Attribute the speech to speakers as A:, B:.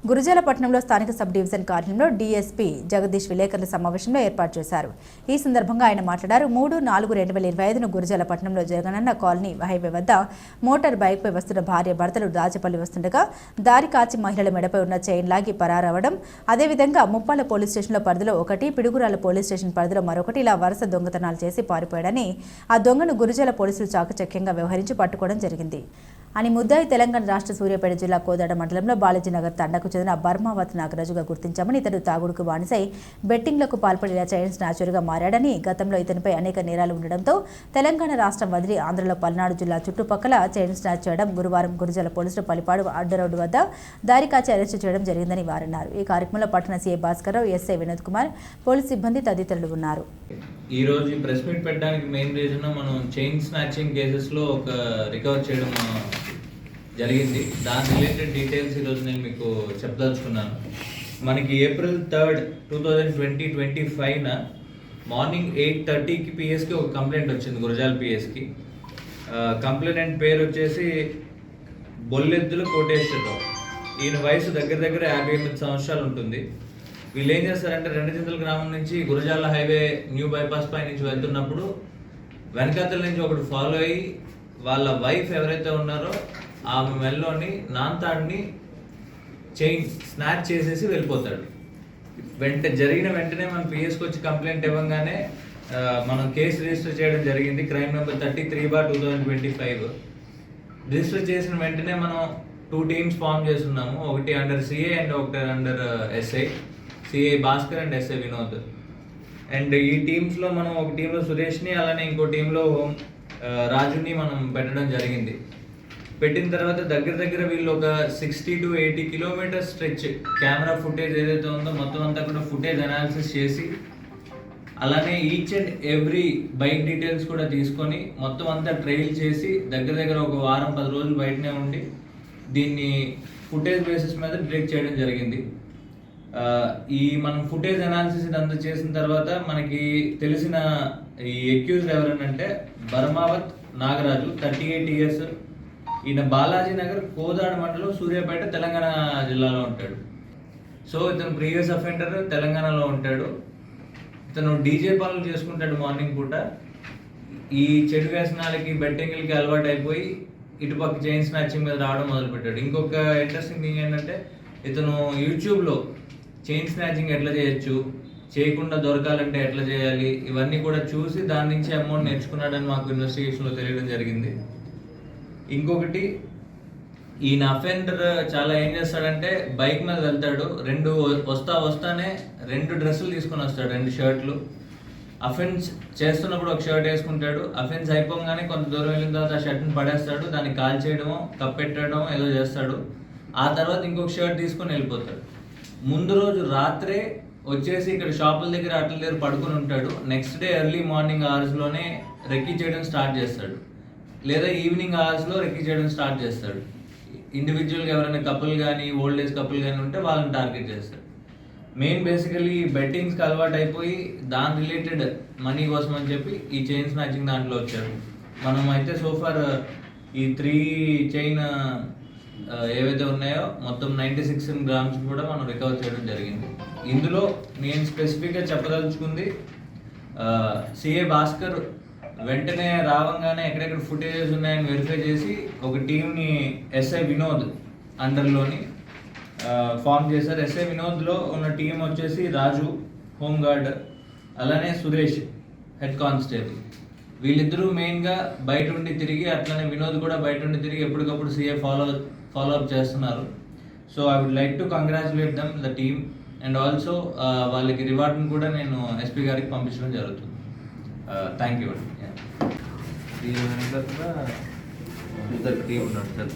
A: గురుజాలపట్నంలో స్థానిక sub division కార్యాలయంలో DSP Jagadish విలేకరుల సమావేశంలో ఏర్పాటు చేశారు. ఈ సందర్భంగా ఆయన మాట్లాడారు. 3/4/2025ను గురుజాలపట్నంలో జగనన్న కాలనీ హైవే వద్ద మోటార్ బైక్పై వస్తున్న భార్య భర్తలు రాజపల్లి వస్తుండగా దారి కాచి మహిళల మెడపై ఉన్న చైన్ లాగి పరారవడం, అదేవిధంగా ముప్పాల పోలీస్ స్టేషన్లో పరిధిలో ఒకటి, పిడుగురాల పోలీస్ స్టేషన్ పరిధిలో మరొకటి ఇలా వరుస దొంగతనాలు చేసి పారిపోయాడని, ఆ దొంగను గురుజాల పోలీసులు చాకచక్యంగా వ్యవహరించి పట్టుకోవడం జరిగింది అని ముద్దాయి తెలంగాణ రాష్ట్ర సూర్యాపేట జిల్లా కోదాడ మండలంలో బాలాజీనగర్ తండాకు చెందిన బర్మావత్ నాగరాజుగా గుర్తించామని, ఇతడు తాగుడుకు బానిసై బెట్టింగ్లకు పాల్పడిన చైన్ స్నాచర్గా మారాడని, గతంలో ఇతనిపై అనేక నేరాలు ఉండడంతో తెలంగాణ రాష్ట్రం వదిలి ఆంధ్రలో పల్నాడు జిల్లా చుట్టుపక్కల చైన్ స్నాచ్ చేయడం, గురువారం గురుజాల పోలీసులు పలిపాడు అడ్డరోడ్డు వద్ద దారి కాచి అరెస్టు చేయడం జరిగిందని వారన్నారు. ఈ కార్యక్రమంలో పట్టణ CI Bhaskar Rao, SI Vinod Kumar, police సిబ్బంది తదితరులు ఉన్నారు.
B: ఈ రోజు ప్రెస్ మీట్ పెట్టడానికి మెయిన్ రీజన్ మనం చైన్ స్నాచింగ్ కేసెస్లో ఒక రికవర్ చేయడం జరిగింది. దాని రిలేటెడ్ డీటెయిల్స్ ఈరోజు నేను మీకు చెప్పదలుచుకున్నాను. మనకి April 3, 2025న మార్నింగ్ 8:30కి పిఎస్కి ఒక కంప్లైంట్ వచ్చింది, గురజాల పిఎస్కి. కంప్లైంట్ పేరు వచ్చేసి బొల్లెద్దుల కోటేశ్వరరావు. ఈయన వయసు దగ్గర 58 సంవత్సరాలు ఉంటుంది. వీళ్ళు ఏం చేస్తారంటే రెండచింతల గ్రామం నుంచి గురజాల హైవే న్యూ బైపాస్ పై నుంచి వెళ్తున్నప్పుడు వెనకాతల నుంచి ఒకటి ఫాలో అయ్యి వాళ్ళ వైఫ్ ఎవరైతే ఉన్నారో ఆమె మెల్లోని నాంతాడిని చైన్ స్నాచ్ చేసేసి వెళ్ళిపోతాడు. జరిగిన వెంటనే మన పిఎస్కి వచ్చి కంప్లైంట్ ఇవ్వగానే మనం కేసు రిజిస్టర్ చేయడం జరిగింది. Crime number 33/2025. రిజిస్టర్ చేసిన వెంటనే మనం 2 టీమ్స్ ఫామ్ చేస్తున్నాము. ఒకటి అండర్ సిఏ అండ్ ఒకటి under SI. CI Bhaskar and SI Vinod. And ఈ టీమ్స్లో మనం ఒక టీంలో సురేష్ని, అలానే ఇంకో టీంలో రాజుని మనం పెట్టడం జరిగింది. పెట్టిన తర్వాత దగ్గర వీళ్ళు ఒక 60 to 80 kilometre stretch camera footage ఏదైతే ఉందో మొత్తం అంతా కూడా ఫుటేజ్ అనాలిసిస్ చేసి, అలానే each and every bike details కూడా తీసుకొని మొత్తం అంతా ట్రైల్ చేసి దగ్గర ఒక వారం 10 రోజులు బయటనే ఉండి దీన్ని ఫుటేజ్ బేసిస్ మీద డిటెక్ట్ చేయడం జరిగింది. ఈ మనం ఫుటేజ్ అనాలిసిస్ ఇదంతా చేసిన తర్వాత మనకి తెలిసిన ఈ అక్యూజ్డ్ ఎవరనంటే బర్మావత్ నాగరాజు, 38 years. ఈయన బాలాజీనగర్ కోదాడ మండలం సూర్యాపేట తెలంగాణ జిల్లాలో ఉంటాడు. సో ఇతను ప్రీవియస్ అఫెండర్, తెలంగాణలో ఉంటాడు. ఇతను డీజే పనులు చేసుకుంటాడు మార్నింగ్ పూట. ఈ చెడు వ్యసనాలకి బెట్టింగ్లకి అలవాటు అయిపోయి ఇటుపక్క చైన్ స్నాచింగ్ మీద రావడం మొదలుపెట్టాడు. ఇంకొక ఇంట్రెస్టింగ్ థింగ్ ఏంటంటే ఇతను యూట్యూబ్లో చైన్ స్నాచింగ్ ఎట్లా చేయొచ్చు, చేయకుండా దొరకాలంటే ఎట్లా చేయాలి, ఇవన్నీ కూడా చూసి దాని నుంచి అమౌంట్ నేర్చుకున్నాడని మాకు ఇన్వెస్టిగేషన్లో తెలియడం జరిగింది. ఇంకొకటి, ఈయన అఫెండర్ చాలా ఏం చేస్తాడంటే బైక్ మీద వెళ్తాడు, వస్తానే 2 డ్రెస్సులు తీసుకొని వస్తాడు, 2 షర్ట్లు. అఫెన్స్ చేస్తున్నప్పుడు ఒక షర్ట్ వేసుకుంటాడు. అఫెన్స్ అయిపోగానే కొంత దూరం వెళ్ళిన తర్వాత ఆ షర్ట్ని పడేస్తాడు, దాన్ని కాల్ చేయడమో కప్పెట్టడమో ఏదో చేస్తాడు. ఆ తర్వాత ఇంకొక షర్ట్ తీసుకొని వెళ్ళిపోతాడు. ముందు రోజు రాత్రే వచ్చేసి ఇక్కడ షాపుల దగ్గర అట్ల దగ్గర పడుకొని ఉంటాడు. నెక్స్ట్ డే ఎర్లీ మార్నింగ్ అవర్స్లోనే రెక్కీ చేయడం స్టార్ట్ చేస్తాడు, లేదా ఈవినింగ్ అవర్స్లో రెక్కీ చేయడం స్టార్ట్ చేస్తాడు. ఇండివిజువల్గా ఎవరైనా కపుల్ కానీ ఓల్డ్ ఏజ్ కపుల్ కానీ ఉంటే వాళ్ళని టార్గెట్ చేస్తాడు. మెయిన్ బేసికలీ బెట్టింగ్స్కి అలవాటు అయిపోయి దాని రిలేటెడ్ మనీ కోసం అని చెప్పి ఈ చైన్ స్నాచింగ్ దాంట్లో వచ్చాడు. మనం అయితే సోఫార్ ఈ 3 చైన్ ఏవైతే ఉన్నాయో మొత్తం 96 grams కూడా మనం రికవర్ చేయడం జరిగింది. ఇందులో నేను స్పెసిఫిక్గా చెప్పదలుచుకుంది, సిఏ భాస్కర్ వెంటనే రావంగానే ఎక్కడెక్కడ ఫుటేజెస్ ఉన్నాయని వెరిఫై చేసి ఒక టీంని ఎస్ఐ వినోద్ అండర్లోని ఫామ్ చేశారు. ఎస్ఐ వినోద్లో ఉన్న టీం వచ్చేసి రాజు హోంగార్డ్, అలానే సురేష్ హెడ్ కానిస్టేబుల్. వీళ్ళిద్దరూ మెయిన్గా బయట ఉండి తిరిగి, అట్లనే వినోద్ కూడా బయట ఉండి తిరిగి ఎప్పటికప్పుడు సిఏ ఫాలో అప్ చేస్తున్నారు. So I would like to congratulate them the team and also వాళ్ళకి రివార్డ్ని కూడా నేను ఎస్పీ గారికి పంపించడం జరుగుతుంది. Thank you.
C: టీం ఉన్నాడు సార్, టీం ఉన్నాడు.